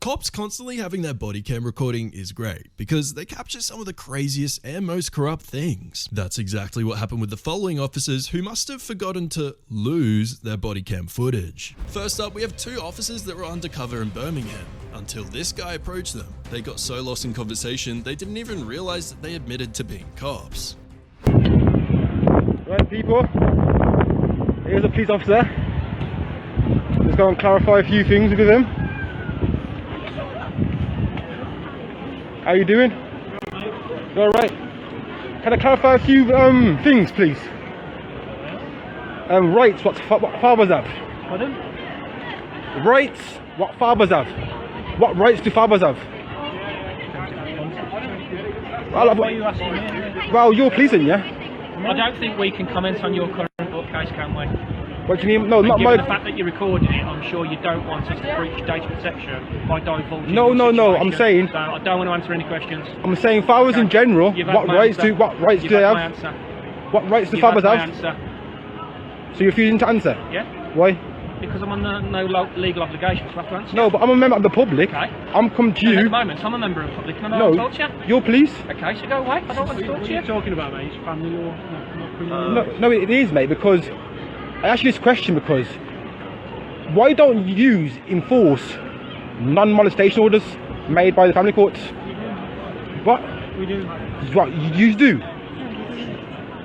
Cops constantly having their body cam recording is great because they capture some of the craziest and most corrupt things. That's exactly what happened with the following officers who must have forgotten to lose their body cam footage. First up, we have two officers that were undercover in Birmingham until this guy approached them. They got so lost in conversation, they didn't even realize that they admitted to being cops. Right, people, here's a police officer. Let's go and clarify a few things with him. How you doing? You alright? Can I clarify a few things, please? Rights, what fathers have? Pardon? Rights, what fathers have? What rights do fathers have? What are you asking me? Well, you're policing, yeah? I don't think we can comment on your current court case, can we? What do you mean? No, not given my... the fact that you're recording it, I'm sure you don't want us to breach data protection by divulging No, your situation. I'm saying... So I don't want to answer any questions. I'm saying fathers in general, what rights do they have? What rights do fathers have? Answer. So you're refusing to answer? Yeah. Why? Because I'm under no legal obligation to have to answer. No, but I'm a member of the public. Okay. I'm come to you. At the moment, I'm a member of the public. Can I No, talk to you? you're police. Okay, so go away. I don't want to talk to you. What are you talking about, mate? It's family law, not criminal. No, it is, mate, because I asked you this question because why don't you enforce non-molestation orders made by the family courts? What? We do. What, you do?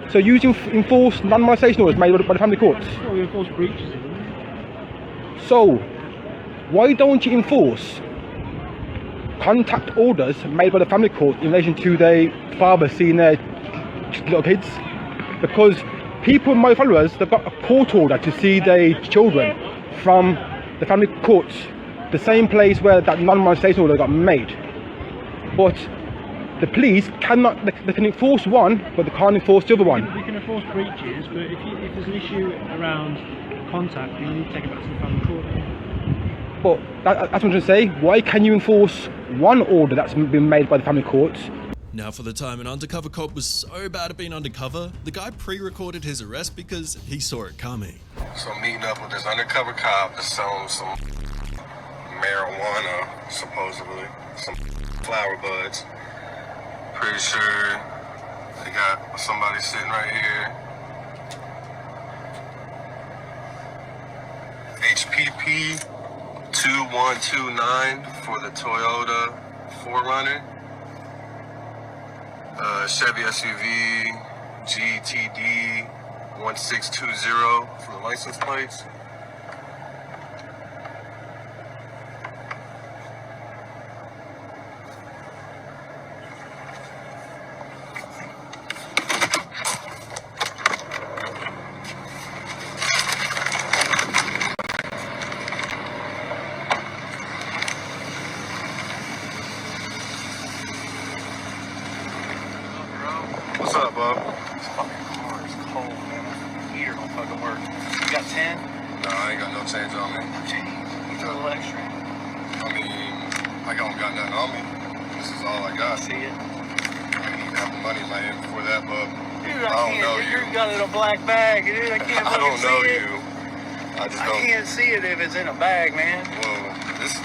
So you enforce non-molestation orders made by the family courts? Well, we enforce breaches. So, why don't you enforce contact orders made by the family court in relation to their father seeing their little kids? Because people, my followers, they've got a court order to see their children from the family courts, the same place where that non-molestation order got made. But the police cannot, they can enforce one, but they can't enforce the other one. We can enforce breaches, but if there's an issue around contact, you need to take it back to the family court. But that's what I'm trying to say. Why can you enforce one order that's been made by the family courts? Now for the time an undercover cop was so bad at being undercover, the guy pre-recorded his arrest because he saw it coming. So I'm meeting up with this undercover cop that's selling some marijuana, supposedly, some flower buds. Pretty sure they got somebody sitting right here. HPP 2129 for the Toyota 4Runner. Chevy SUV GTD 1620 for the license plates. What's up, bub? This fucking car is cold, man. Heater don't fucking work. You got 10? No, I ain't got no change on me. Need a little extra. I mean, I don't got nothing on me. This is all I got. See it? I didn't even have the money in my hand before that, bub. Dude, I don't know dude, you. You got it in a black bag, dude. I can't I don't fucking know see you. it. I just I don't. can't see it if it's in a bag, man. Well, it's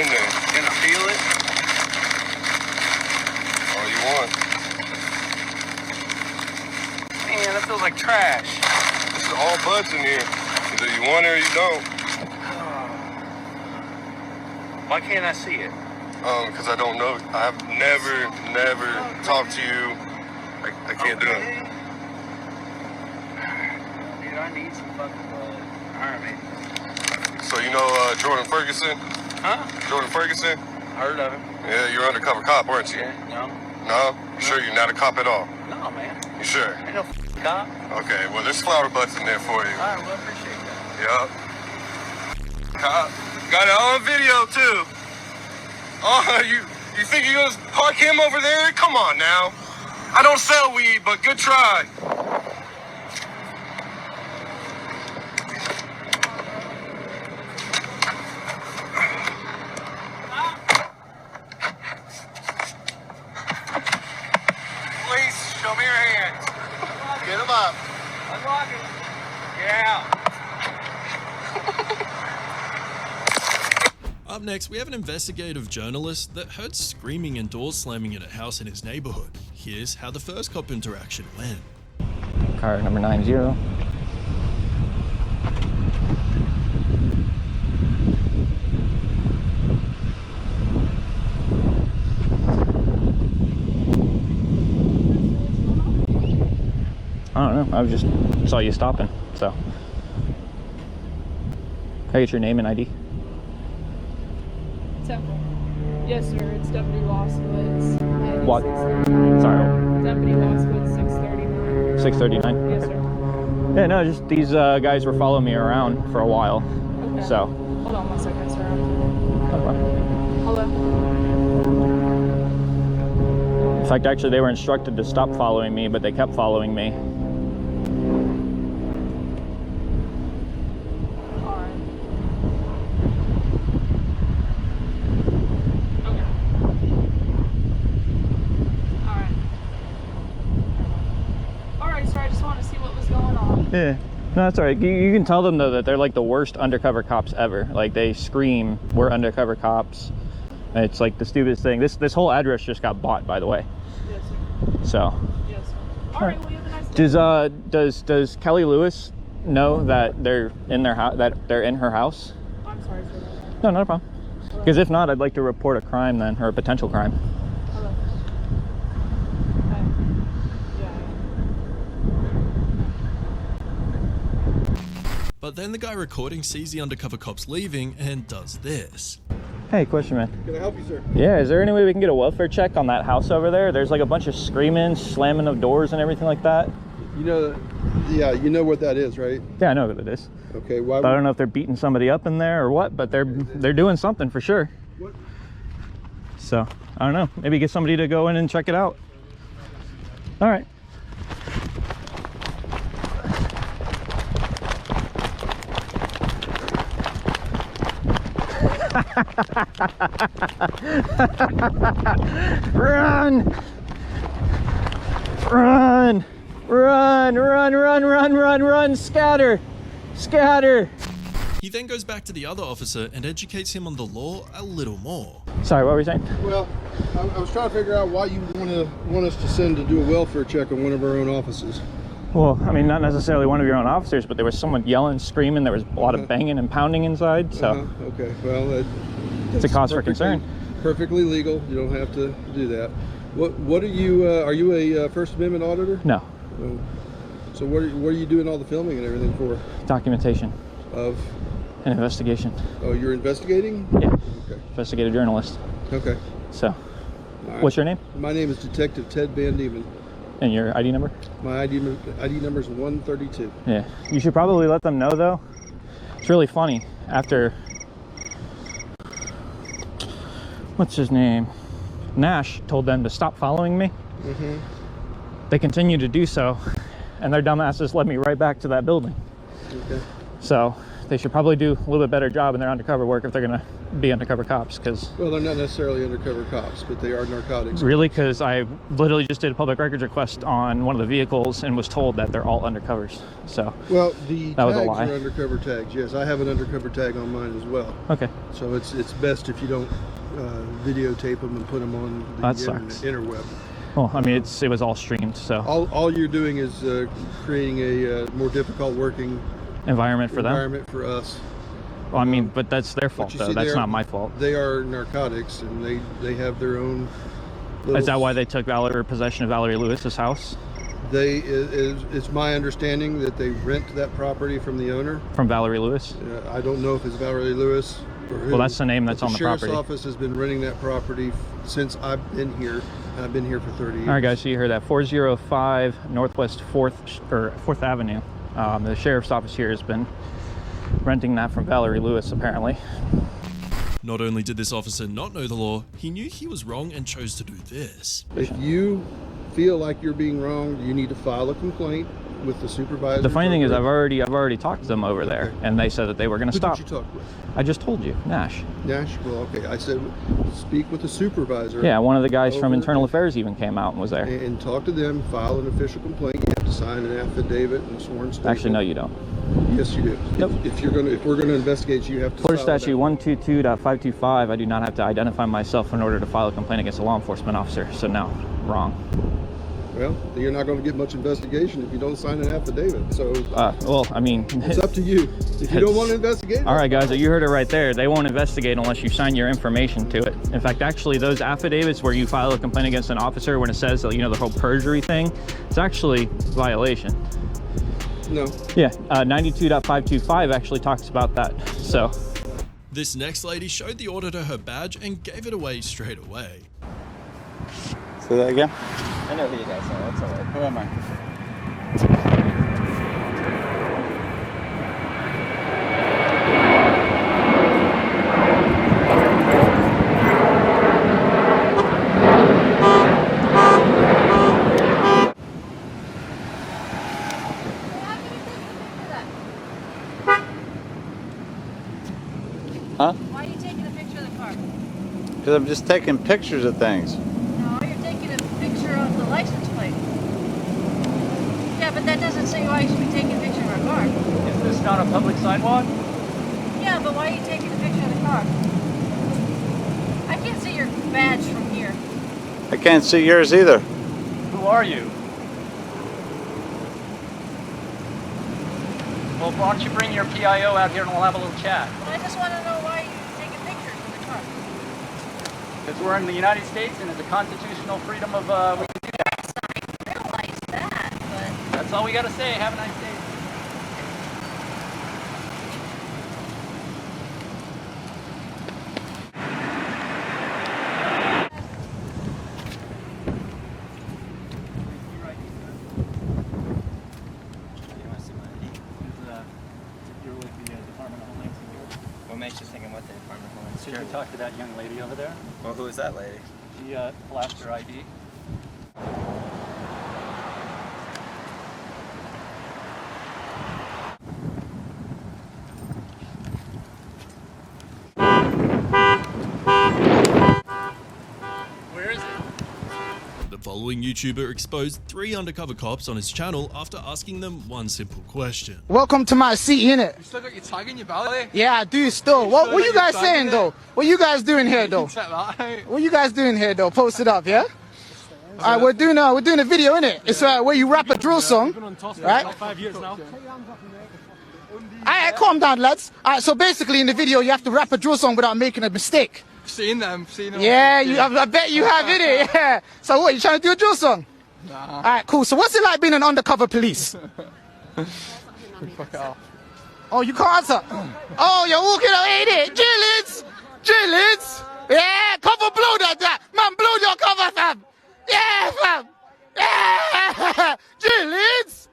in there. Can I feel it? All you want. Man, that feels like trash. This is all buds in here. Either you want it or you don't. Why can't I see it? Because I don't know. I have never talked to you. I can't do it. Dude, I need some fucking blood. Alright, man. So you know Jordan Ferguson? Huh? Jordan Ferguson? Heard of him. Yeah, you're undercover cop, weren't you? Yeah, no. No? You sure you're not a cop at all? No, man. You sure? Ain't no cop. Okay, well there's flower buds in there for you. Alright, well, I appreciate that. Yup. Cop. Got it on video too. Oh, you think you're gonna park him over there? Come on now. I don't sell weed, but good try. Please, show me your hands. Get him up. Unlock it. Get out. Up next, we have an investigative journalist that heard screaming and doors slamming in a house in his neighborhood. Here's how the first cop interaction went. Car number 90. I don't know, I just saw you stopping, so. Can I get your name and ID? Temple. Yes, sir. It's Deputy Losswoods. What? Sorry. Deputy Losswoods, 639. 639? Yes, sir. Yeah, no, just these guys were following me around for a while, Okay. so. Hold on one second, sir. Okay. Hello. In fact, actually, they were instructed to stop following me, but they kept following me. All right. Okay. All right. All right, sir. I just want to see what was going on. Yeah. No, that's all right. You can tell them, though, that they're like the worst undercover cops ever. Like, they scream, "We're undercover cops." And it's like the stupidest thing. This whole address just got bought, by the way. Yes, sir. So. Yes, sir. All right. Well, you have a nice day. Does Kelly Lewis know that they're in their house? That they're in her house? I'm sorry for that. No, not a problem. Because if not, I'd like to report a crime then, or a potential crime. Hello. Hi. Yeah. But then the guy recording sees the undercover cops leaving and does this. Hey, question, man. Can I help you, sir? Yeah, is there any way we can get a welfare check on that house over there? There's like a bunch of screaming, slamming of doors and everything like that. You know, yeah, you know what that is, right? Yeah, I know what it is. Okay, why? But I don't know if they're beating somebody up in there or what, but they're doing something for sure. What? So, I don't know. Maybe get somebody to go in and check it out. All right. Run! Run! Run! Run! Run! Run! Run! Run! Scatter! Scatter! He then goes back to the other officer and educates him on the law a little more. Sorry, what were you saying? Well, I was trying to figure out why you want us to send to do a welfare check on one of our own offices. Well, I mean, not necessarily one of your own officers, but there was someone yelling, screaming. There was a lot of banging and pounding inside, so Okay, well, it's a cause for concern. Perfectly legal. You don't have to do that. What are you? Are you a First Amendment auditor? No, Oh. So what are you doing all the filming and everything for? documentation, Of? an investigation. Oh, you're investigating? Yeah, Okay. investigative journalist. Okay. So, All right. what's your name My name is Detective Ted Van Diemen. and your ID number? My ID number is 132. Yeah, you should probably let them know though. It's really funny. After, what's his name? Nash told them to stop following me. Mm-hmm. They continue to do so, and their dumbasses led me right back to that building. Okay. So they should probably do a little bit better job in their undercover work if they're gonna be undercover cops. Because Well, they're not necessarily undercover cops, but they are narcotics. really, because I literally just did a public records request on one of the vehicles and was told that they're all undercovers. So Well, the That was a tags lie. are undercover tags. Yes, I have an undercover tag on mine as well. okay, So it's best if you don't videotape them and put them on That the sucks. interweb. well, I mean it was all streamed, so All you're doing is creating a more difficult working environment for them. environment for us. Well, I mean, but that's their fault you though. see, That's they are- not my fault. They are narcotics, and they have their own. Is that why they took possession of Valerie Lewis's house It's my understanding that they rent that property from the owner. from Valerie Lewis? I don't know if it's Valerie Lewis or who. Well, that's the name that's but on the sheriff's property. office has been renting that property since I've been here. And I've been here for 30 years. All right, guys. So you heard that 405 Northwest 4th Avenue. The sheriff's office here has been renting that from Valerie Lewis, apparently. Not only did this officer not know the law, he knew he was wrong and chose to do this. If you feel like you're being wronged, you need to file a complaint with the supervisor. The funny thing is, I've already talked to them over there, and they said that they were going to Who stop. did you talk with? I just told you, Nash. Nash? Well, okay. I said speak with the supervisor. Yeah, one of the guys from Over. Internal Affairs even came out and was there. And talk to them, file an official complaint. You have to sign an affidavit and a sworn statement. Actually, no, you don't. Yes, you do. Nope. If we're gonna investigate, you have to. Florida file statute 122.525, I do not have to identify myself in order to file a complaint against a law enforcement officer. So no, wrong. Well, you're not going to get much investigation if you don't sign an affidavit. So, well, I mean, it's up to you. If you don't want to investigate, all right, guys, you heard it right there. They won't investigate unless you sign your information to it. In fact, actually, those affidavits where you file a complaint against an officer when it says, you know, the whole perjury thing, it's actually violation. No. Yeah, 92.525 actually talks about that. So. This next lady showed the auditor her badge and gave it away straight away. Say that again? I know who you guys are. That's all right. Who am I? Huh? Why are you taking a picture of the car? Because I'm just taking pictures of things. No, you're taking a picture of the license plate. Yeah, but that doesn't say why you should be taking a picture of our car. Is this not a public sidewalk? Yeah, but why are you taking a picture of the car? I can't see your badge from here. I can't see yours either. Who are you? Well, why don't you bring your PIO out here and we'll have a little chat? Well, I just want to know why you're taking pictures of the car. Because we're in the United States and it's a constitutional freedom of, we can do that. I realize that, but... That's all we got to say. Have a nice day. What makes you think I'm with the Department of Homeland Did you talk to that young lady over there? Well, who is that lady? She flashed her ID. Where is it? The following YouTuber exposed 3 undercover cops on his channel after asking them one simple question. Welcome to my city, innit? You still got your tag in your belly? Yeah, I do still. What you guys saying though? What you guys doing here though? Check that out. What you guys doing here though? Post it up, yeah? Alright, we're doing a video, innit? It's where you rap a drill song, right? 5 years now. Alright, calm down, lads. Alright, so basically in the video you have to rap a drill song without making a mistake. Seen them. Yeah, I bet you have, innit? Yeah. So what, you trying to do a drill song? Nah. Alright, cool. So what's it like being an undercover police? Fuck it off. Oh, you can't answer. Oh, you're walking out, ain't it? Drillings. Yeah, cover blow that. Man, blow your cover, fam. Yeah, fam. Yeah. Drillings.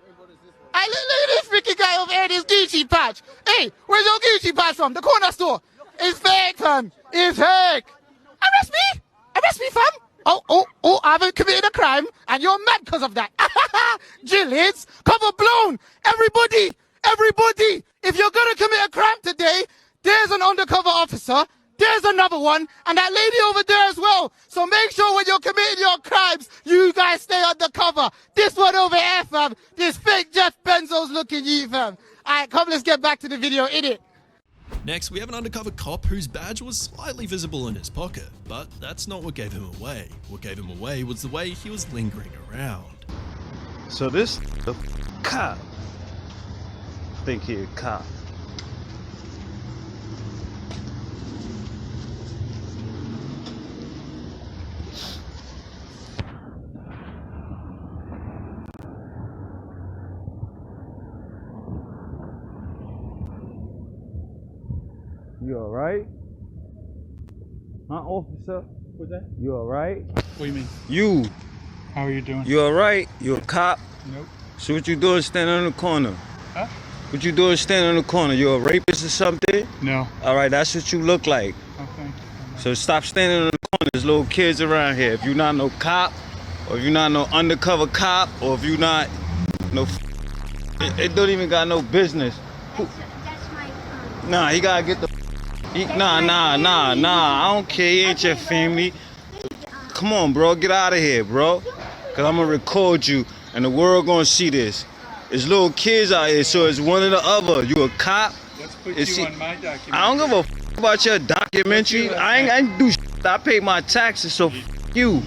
Hey, look at this freaking guy over here, this Gucci patch. Hey, where's your Gucci patch from? The corner store. It's fake, fam. It's fake. Arrest me, fam. Oh, I haven't committed a crime, and you're mad because of that. Drillings, cover blown. Everybody, if you're gonna commit a crime today, there's an undercover officer, there's another one, and that lady over there as well. So make sure when you're committing your crimes, you guys stay undercover. This one over here, fam, this fake Jeff Bezos looking you, fam. Alright, come, let's get back to the video, innit? Next, we have an undercover cop whose badge was slightly visible in his pocket, but that's not what gave him away. What gave him away was the way he was lingering around. So this the cop think he a cop. You alright? Huh, officer? What's that? You alright? What do you mean? You. How are you doing? You alright? You a cop? Nope. So what you doing standing on the corner? Huh? What you doing standing on the corner? You a rapist or something? No. Alright, that's what you look like. Okay. So stop standing on the corner. There's little kids around here. If you're not no cop, or if you're not no undercover cop, or if you're not no it don't even got no business. Nah, he gotta get the Nah, I don't care. He ain't your family. Come on, bro. Get out of here, bro. Because I'm going to record you, and the world going to see this. It's little kids out here, so it's one or the other. You a cop? Let's put Is you he- on my documentary. I don't give a about your documentary. I ain't do shit. I pay my taxes, so you.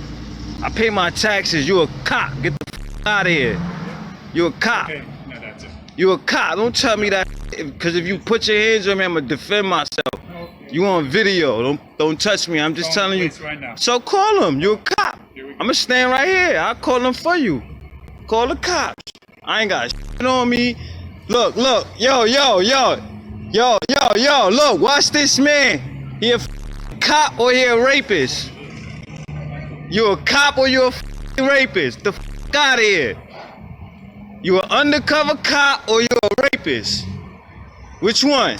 I pay my taxes. You a cop. Get the out of here. You a cop. Okay, no, that's it. You a cop. Don't tell me that, because if you put your hands on me, I'm gonna defend myself. Okay. You on video. Don't touch me. I'm just telling you. Right now. So call him. You a cop. Here we go. I'm gonna stand right here. I'll call them for you. Call the cops. I ain't got shit on me. Look, look. Yo, look. Watch this man. He a cop or he a rapist? You a cop or you a rapist? The out of here. You an undercover cop or you a rapist? Which one?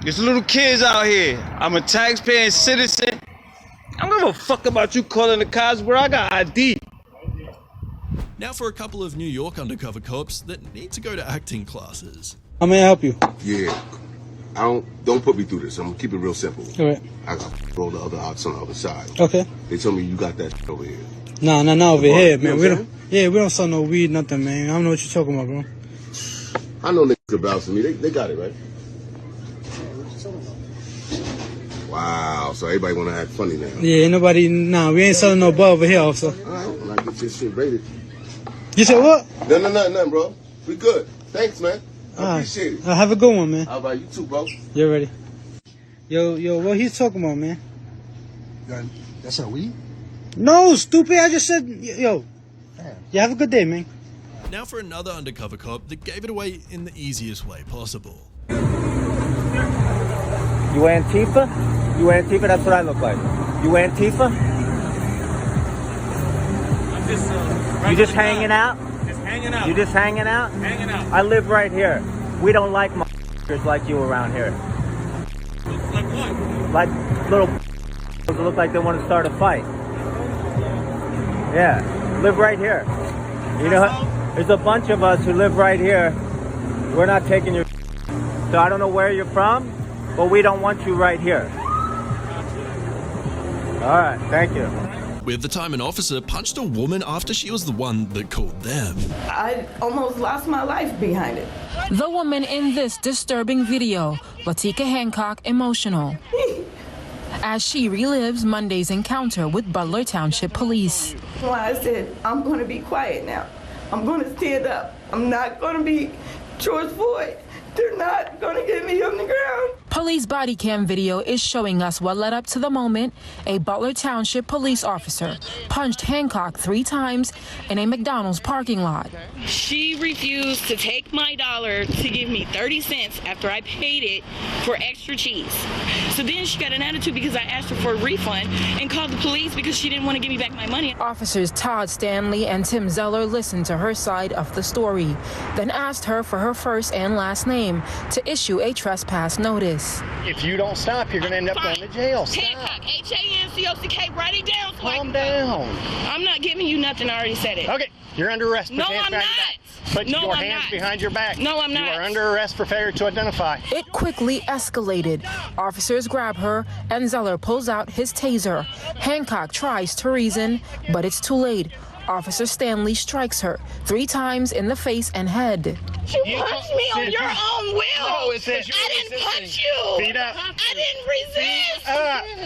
There's little kids out here. I'm a taxpaying citizen. I don't give a fuck about you calling the cops, bro. I got ID. Now for a couple of New York undercover cops that need to go to acting classes. How may I help you? Yeah. Don't put me through this. I'm gonna keep it real simple. All right. I got roll the other odds on the other side. Okay. They told me you got that shit over here. Nah, over here, man. You know We don't sell no weed, nothing, man. I don't know what you're talking about, bro. I know niggas about me. They got it, right? Wow, so everybody wanna act funny now. Yeah, nobody. Nah, we ain't selling no bud over here, officer. Alright, when I get this shit rated. You said what? Nothing, bro. We good. Thanks, man. I appreciate it. Have a good one, man. How about you too, bro? You ready? Yo, what he's talking about, man? That's a weed? No, stupid. I just said, yo. Yeah, have a good day, man. Now for another undercover cop that gave it away in the easiest way possible. You Antifa? You Antifa? That's what I look like. You Antifa? I'm just, You just hanging out? Just hanging out. You just hanging out? Hanging out. I live right here. We don't like motherfuckers like you around here. Like what? Like little that look like they want to start a fight. Yeah, live right here. You know, there's a bunch of us who live right here. We're not taking your. So I don't know where you're from, but we don't want you right here. All right, thank you. With the time an officer punched a woman after she was the one that called them. I almost lost my life behind it. The woman in this disturbing video, Latika Hancock, emotional, as she relives Monday's encounter with Butler Township Police. Well, I said, I'm going to be quiet now. I'm going to stand up. I'm not going to be George Floyd. They're not going to get me on the ground. Police body cam video is showing us what led up to the moment a Butler Township police officer punched Hancock 3 times in a McDonald's parking lot. She refused to take my dollar to give me 30 cents after I paid it for extra cheese. So then she got an attitude because I asked her for a refund and called the police because she didn't want to give me back my money. Officers Todd Stanley and Tim Zeller listened to her side of the story, then asked her for her first and last name to issue a trespass notice. If you don't stop, you're going to end up going to jail. Hancock, Hancock, write it down. Calm down. I'm not giving you nothing. I already said it. Okay, you're under arrest. No, I'm not. Put No, your I'm hands not. behind your back. No, I'm not. You are under arrest for failure to identify. It quickly escalated. Officers grab her, and Zeller pulls out his taser. Hancock tries to reason, but it's too late. Officer Stanley strikes her 3 times in the face and head. You punched me on your own will. No, it says I didn't punch you. Beat up. I didn't resist.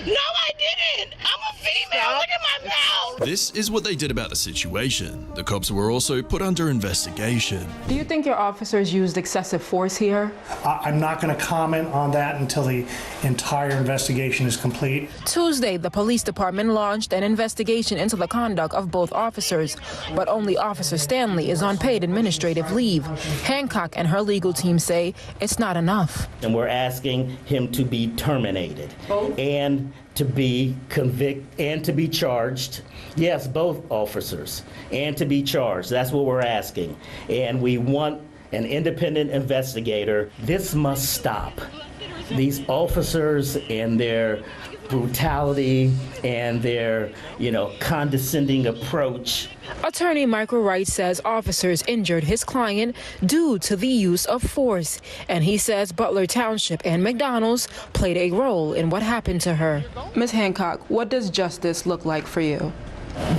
No, I didn't. I'm a female. Look at my mouth. This is what they did about the situation. The cops were also put under investigation. Do you think your officers used excessive force here? I'm not going to comment on that until the entire investigation is complete. Tuesday, the police department launched an investigation into the conduct of both officers, but only Officer Stanley is on paid administrative leave. Hancock and her legal team say it's not enough. And we're asking him to be terminated and to be convicted and to be charged. Yes, both officers, and to be charged. That's what we're asking. And we want an independent investigator. This must stop. These officers and their brutality and their, condescending approach. Attorney Michael Wright says officers injured his client due to the use of force, and he says Butler Township and McDonald's played a role in what happened to her. Ms. Hancock, what does justice look like for you?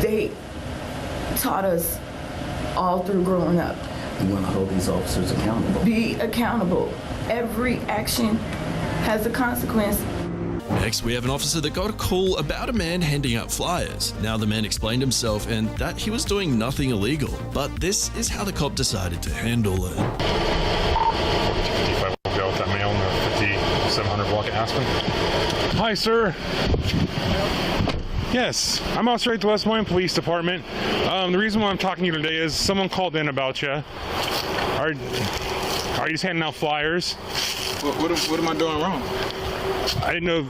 They taught us all through growing up I'm going to hold these officers accountable. Be accountable. Every action has a consequence. Next, we have an officer that got a call about a man handing out flyers. Now the man explained himself and that he was doing nothing illegal, but this is how the cop decided to handle it. 55 will go with that male in the 5700 block at Aspen. Hi, sir. Yes, I'm Officer at the West Des Moines Police Department. The reason why I'm talking to you today is someone called in about you. Are you just handing out flyers? What am I doing wrong? I didn't know.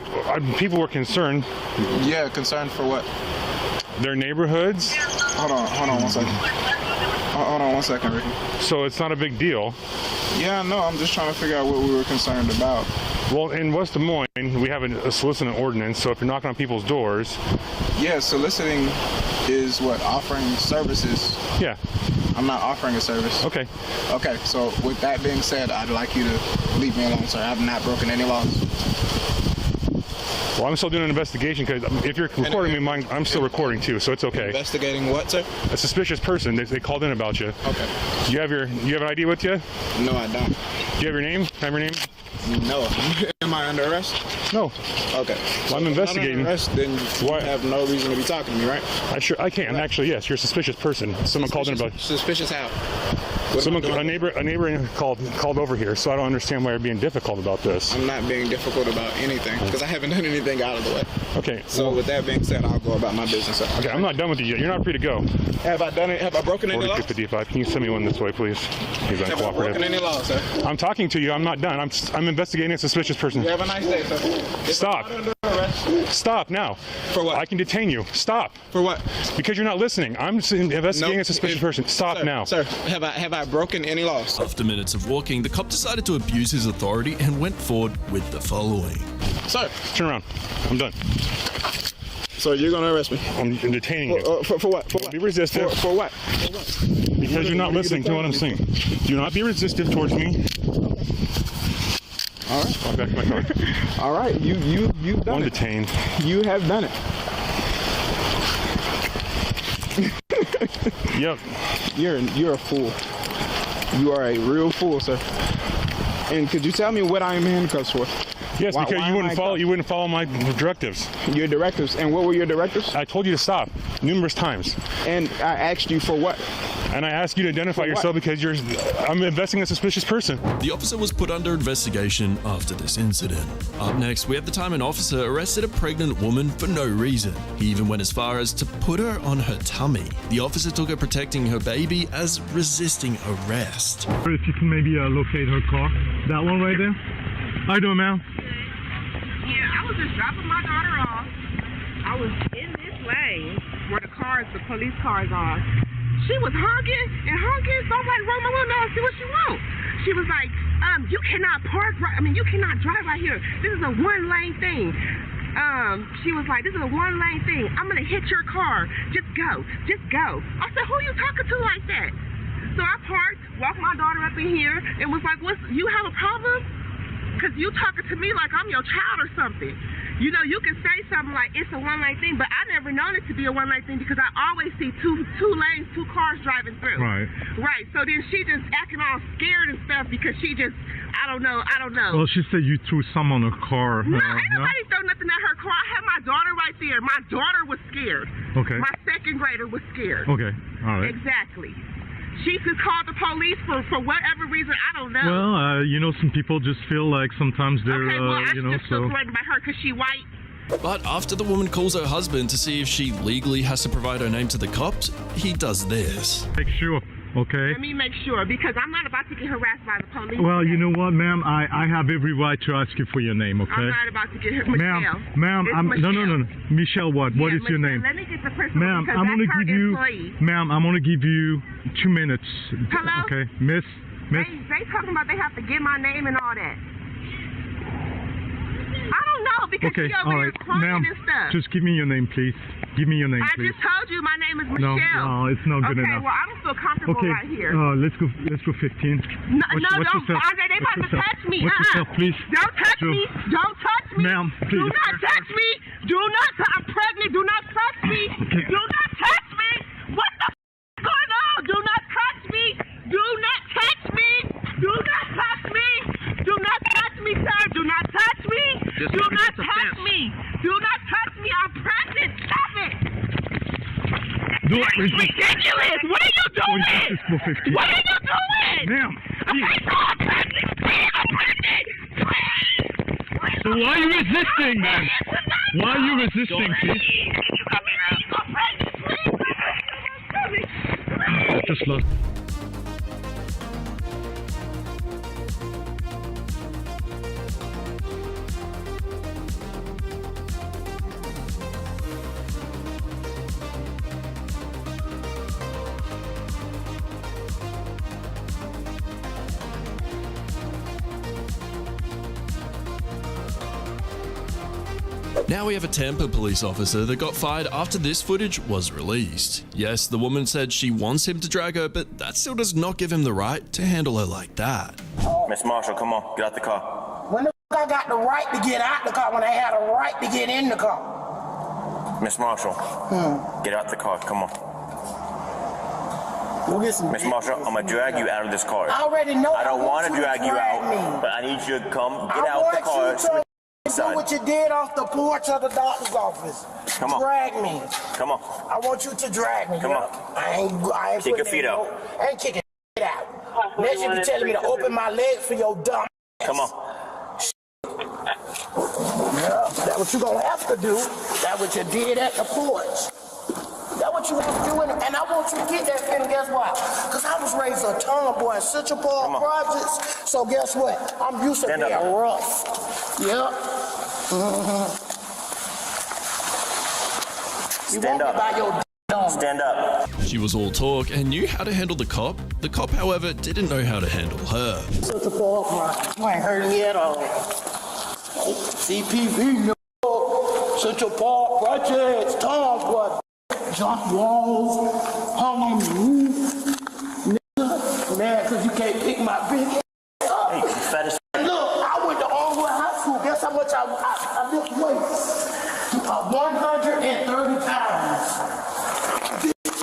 People were concerned. Yeah, concerned for what? Their neighborhoods. Hold on 1 second. Hold on 1 second, Ricky. So it's not a big deal. Yeah, no, I'm just trying to figure out what we were concerned about. Well, in West Des Moines, we have a soliciting ordinance, so if you're knocking on people's doors... Yeah, soliciting is what? Offering services. Yeah. I'm not offering a service. Okay. Okay, so with that being said, I'd like you to leave me alone, sir. I've not broken any laws. Well, I'm still doing an investigation because if you're recording me, I'm still recording too, so it's okay. Investigating what, sir? A suspicious person. They called in about you. Okay. Do you have an ID with you? No, I don't. Do you have your name? Can I have your name? No. Am I under arrest? No. Okay. Well, I'm investigating. If I'm under arrest, then you have no reason to be talking to me, right? I can. Right. Actually, yes. You're a suspicious person. Someone called in about. Suspicious how? A neighbor called over here, so I don't understand why you're being difficult about this. I'm not being difficult about anything because I haven't done anything out of the way. Okay. So with that being said, I'll go about my business. Okay, I'm not done with you yet. You're not free to go. Have I done it? Have I broken any laws? 55. Can you send me one this way, please? He's Have I broken any laws, sir? I'm talking to you. I'm not done. I'm investigating a suspicious person. You have a nice day, sir. Stop. Stop now. For what? I can detain you. Stop. For what? Because you're not listening. I'm investigating a suspicious person. Stop now. Sir, have I broken any laws? After minutes of walking, the cop decided to abuse his authority and went forward with the following. Sir, turn around. I'm done. So you're going to arrest me? I'm detaining you. For what? For what? Be resistive. For what? For what? Because you're not listening to what I'm saying. Do not be resistive towards me. All right. Walk back to my car. All right. You've done I'm it. Detained. You have done it. Yep. You're a fool. You are a real fool, sir. And could you tell me what I am in handcuffs for? Yes, because you wouldn't follow my directives. Your directives? And what were your directives? I told you to stop numerous times. And I asked you for what? And I asked you to identify yourself because I'm investigating a suspicious person. The officer was put under investigation after this incident. Up next, we have the time an officer arrested a pregnant woman for no reason. He even went as far as to put her on her tummy. The officer took her protecting her baby as resisting arrest. If you can maybe locate her car. That one right there. How you doing, ma'am? Yeah, I was just dropping my daughter off. I was in this lane where the police cars are. She was honking, so I'm like, roll my window and see what she wants. She was like, you cannot park you cannot drive right here. This is a one-lane thing. She was like, this is a one-lane thing. I'm gonna hit your car. Just go. I said, who you talking to like that? So I parked, walked my daughter up in here, and was like, you have a problem? Because you talking to me like I'm your child or something. You know, you can say something like it's a one-lane thing, but I never known it to be a one-lane thing because I always see two lanes, two cars driving through. Right. Right. So then she just acting all scared and stuff because she just, I don't know. Well, she said you threw some on her car. No, ain't nobody throw nothing at her car. I had my daughter right there. My daughter was scared. Okay. My second grader was scared. Okay. All right. Exactly. She just called the police for whatever reason. I don't know. Well, some people just feel like sometimes they're, okay, well, I just feel threatened by her because she white. But after the woman calls her husband to see if she legally has to provide her name to the cops, he does this. Make sure, okay? Let me make sure, because I'm not about to get harassed by the police. Well, you know what, ma'am? I have every right to ask you for your name, okay? I'm not about to get harassed. Michelle. No. Michelle what? What is your name? Let me get the person. Ma'am, I'm going to give you... Ma'am, I'm going to give you 2 minutes. Hello? Okay, Miss? They talking about they have to get my name and all that. I don't know, because she over here crying and stuff. Just give me your name, please. Give me your name, please. I just told you my name is Michelle. No, it's not good enough. Okay, well, I don't feel comfortable right here. Let's go 15. No, don't. Andre, they about to touch me. Watch yourself, please. Don't touch me. Don't touch me. Ma'am, please. Do not touch me. I'm pregnant. Do not touch me. Okay. Do not touch me. What the f is going on? Do not touch me. Do not Preston, stop it! Don't It's resist. ridiculous! What are you doing? Resist for 50. What are you doing? Ma'am, Okay, stop, Preston! Please, Preston! Please! so why are you resisting, man? Why are you resisting, please? I just lost. Now we have a Tampa police officer that got fired after this footage was released. Yes, the woman said she wants him to drag her, but that still does not give him the right to handle her like that. Miss Marshall, come on, get out the car. When the I got the right to get out the car when I had a right to get in the car? Miss Marshall, get out the car, come on. Miss Marshall, I'm gonna drag you out of this car. I already know. I don't want to drag you out, but I need you to come get out the car. Do what you did off the porch of the doctor's office. Come on. Drag me. Come on. I want you to drag me. Come on. I ain't Kick your feet out. I ain't kicking out. Next you be telling me to open my legs for your dumb ass. Come on. Yeah, that's what you gonna have to do. That's what you did at the porch. That's what you have to do, and I want you to get that feeling. Guess why? Because I was raised a tomboy in Central Park projects. So guess what? I'm used to being rough. Yep. Stand up. Stand up. She was all talk and knew how to handle the cop. The cop, however, didn't know how to handle her. Central Park projects. You ain't heard me at all. CPV, no. Central Park projects. Tomboy. Jump walls, hung on the roof, nigga. Man, because you can't pick my big ass up. Hey, you fat as Look, I went to Allwood High School. Guess how much I lift weights? 130 pounds.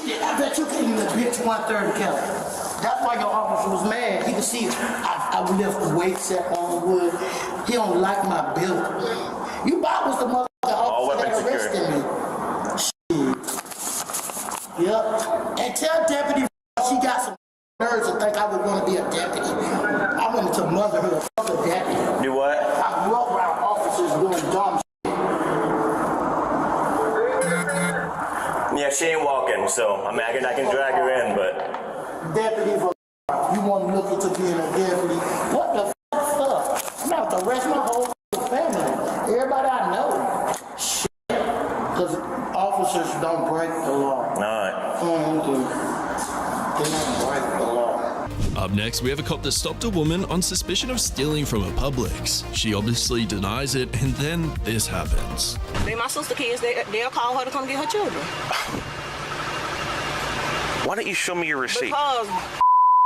I bet you can't even bench 130 calories. That's why your officer was mad. He could see I lift weights at Allwood. He don't like my build. You Bob was the motherfucker officer that arrested me. Yep. And tell Deputy she got some nerves to think I would want to be a deputy. I went into motherhood. Fuck a deputy. Do what? I grew up around officers doing dumb shit. Yeah, she ain't walking, so I can drag her in, but... Deputy for you want to look into being a deputy. What the fuck? I'm about to arrest my whole family. Everybody I know. Shit. Because officers don't break the law. Up next, we have a cop that stopped a woman on suspicion of stealing from a Publix. She obviously denies it, and then this happens. They my sister kids, they'll call her to come get her children. Why don't you show me your receipt? Because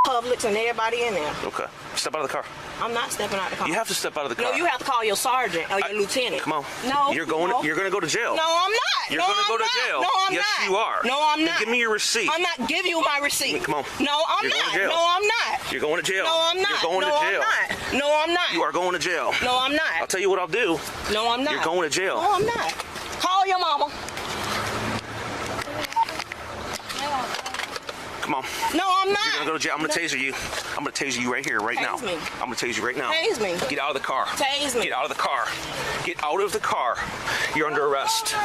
Publix and everybody in there. Okay. Step out of the car. I'm not stepping out of the car. You have to step out of the car. No, you have to call your sergeant or your lieutenant. Come on. No. You're going to go to jail. No, I'm not. You're going to go to jail. No, I'm yes, not. you are. No, I'm not. Then give me your receipt. I'm not giving you my receipt. Come on. No, I'm You're not. Going to jail. No, I'm not. You're going to jail. No, I'm not. You're going to jail. I'm not. No, I'm not. You are going to jail. No, I'm not. I'll tell you what I'll do. No, I'm not. You're going to jail. No, I'm not. Call your mama. Come on. No, I'm not. You're going to go to jail. I'm going to taser you. I'm going to taser you right here, right now. Me. I'm going to tase you right now. Tase me. Get out of the car. Tase me. Get out of the car. Get out of the car. You're under arrest.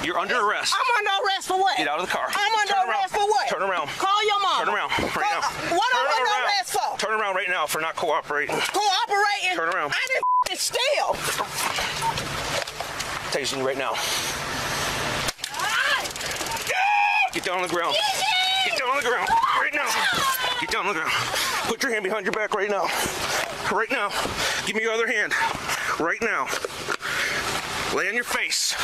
You're under arrest. I'm under arrest for what? Get out of the car. I'm under arrest for what? Turn around. Call your mom. Turn around right now. What am I under arrest for? Turn around right now for not cooperating. Cooperating? Turn around. I didn't steal. Tasing you right now. Get down on the ground. Get down on the ground right now. Get down on the ground. Put your hand behind your back right now. Right now. Give me your other hand. Right now. Lay on your face.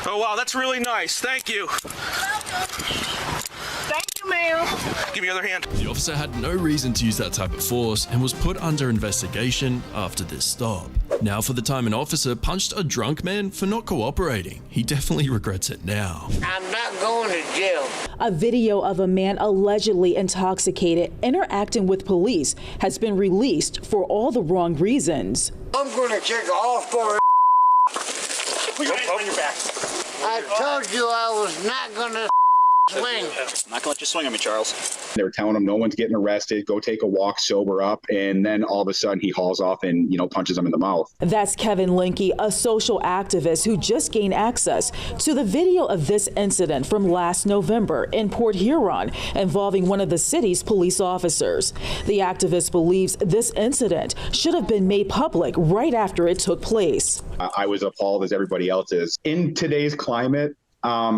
Oh, wow, that's really nice. Thank you. Thank you, ma'am. Give me your other hand. The officer had no reason to use that type of force and was put under investigation after this stop. Now for the time an officer punched a drunk man for not cooperating. He definitely regrets it now. I'm not going to jail. A video of a man allegedly intoxicated interacting with police has been released for all the wrong reasons. I'm going to check all four. Put your hands on your back. I told you I was not going to swing. I'm not going to let you swing on me, Charles. They were telling him no one's getting arrested, go take a walk, sober up, and then all of a sudden he hauls off and, punches him in the mouth. That's Kevin Linke, a social activist who just gained access to the video of this incident from last November in Port Huron involving one of the city's police officers. The activist believes this incident should have been made public right after it took place. I was appalled as everybody else is. In today's climate,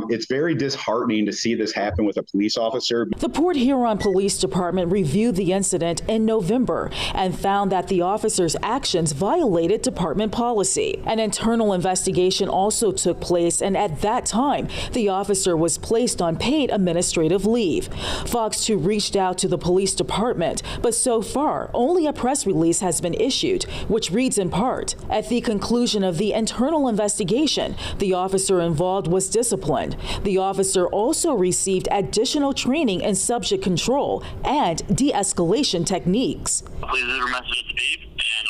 it's very disheartening to see this happen with a police officer. The Port Huron Police Department reviewed the incident in November and found that the officer's actions violated department policy. An internal investigation also took place, and at that time, the officer was placed on paid administrative leave. Fox 2 reached out to the police department, but so far, only a press release has been issued, which reads in part, "At the conclusion of the internal investigation, the officer involved was disciplined. The officer also received additional training in subject control and de-escalation techniques." Please leave a message at the beep, and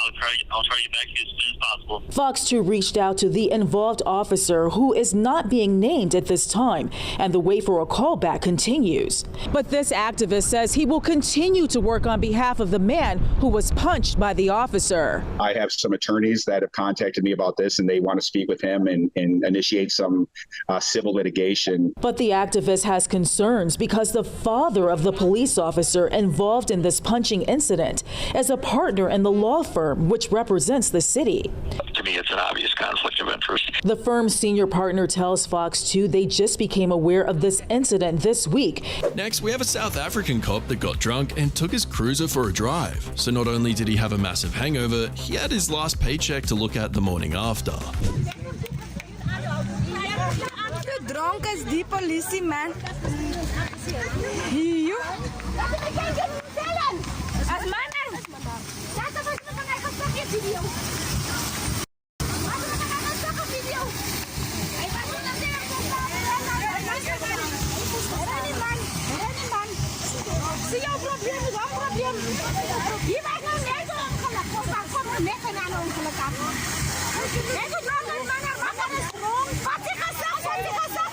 I'll try to get back to you as soon as possible. Fox 2 reached out to the involved officer, who is not being named at this time, and the wait for a callback continues. But this activist says he will continue to work on behalf of the man who was punched by the officer. I have some attorneys that have contacted me about this, and they want to speak with him and initiate some civil litigation. But the activist has concerns because the father of the police officer involved in this punching incident is a partner in the law firm which represents the city. To me, it's an obvious conflict of interest. The firm's senior partner tells Fox 2 they just became aware of this incident this week. Next, we have a South African cop that got drunk and took his cruiser for a drive. So not only did he have a massive hangover, he had his last paycheck to look at the morning after. Dronk as die polisie man. Hier. As man. Dat was met my fucking video. Zie jouw probleem is een probleem. Hier ben ik nou net zo ongeluk. Kom maar net aan ongeluk af. Net zo dronk als man. Wat is dronk? Wat is gezegd? Wat is gezegd?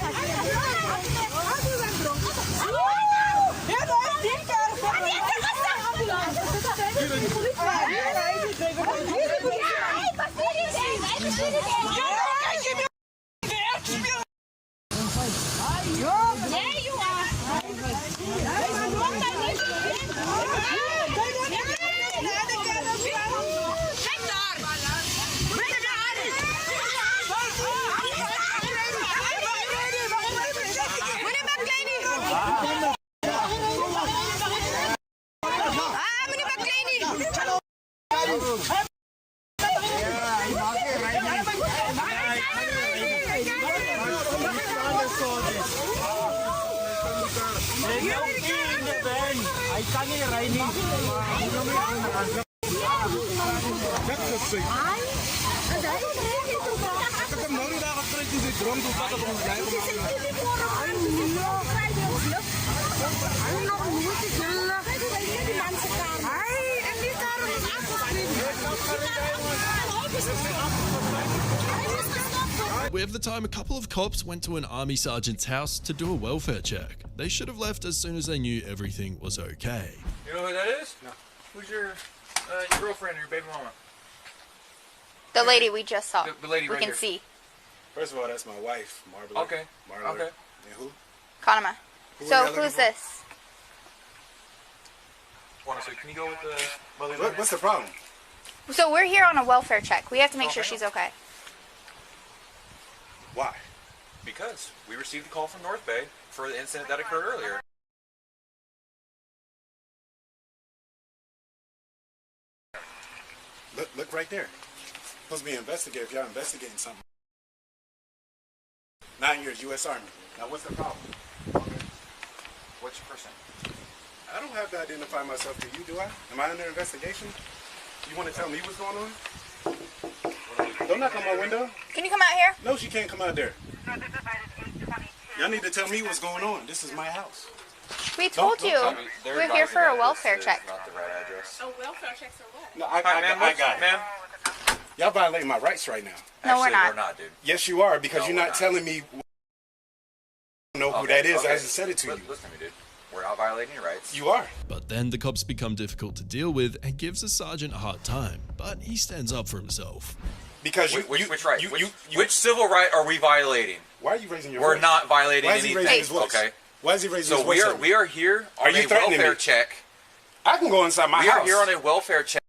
We have the time a couple of cops went to an army sergeant's house to do a welfare check. They should have left as soon as they knew everything was okay. You know who that is? No. Who's your girlfriend or your baby mama? The lady we just saw. The lady we right can here. see. First of all, that's my wife, Marble. Okay. Marble. Okay. And who? Kanama. So who's this? So can you go with the mother? What's the problem? So we're here on a welfare check. We have to make sure she's okay. Why? Because we received a call from North Bay for the incident that occurred earlier. Look right there. Supposed to be an investigator if y'all investigating something. 9 years, U.S. Army. Now what's the problem? Okay. What's your first name? I don't have to identify myself to you, do I? Am I under investigation? You want to tell me what's going on? Don't knock on my window. Can you come out here? No, she can't come out there. Y'all need to tell me what's going on. This is my house. We told you. We're here for a welfare check. Not the right address. Oh, welfare checks or what? No, I got it. Ma'am. Y'all violating my rights right now. No, we're not. We're not, dude. Yes, you are, because you're not telling me who that is. I just said it to you. Listen to me, dude. We're not violating your rights. You are. But then the cops become difficult to deal with and gives the sergeant a hard time, but he stands up for himself. Because which right? Which civil right are we violating? Why are you raising your We're voice? not violating Why is he anything. raising his voice? Okay. Why is he raising his So voice? we are here on a welfare check. I can go inside my house. We are here on a welfare check.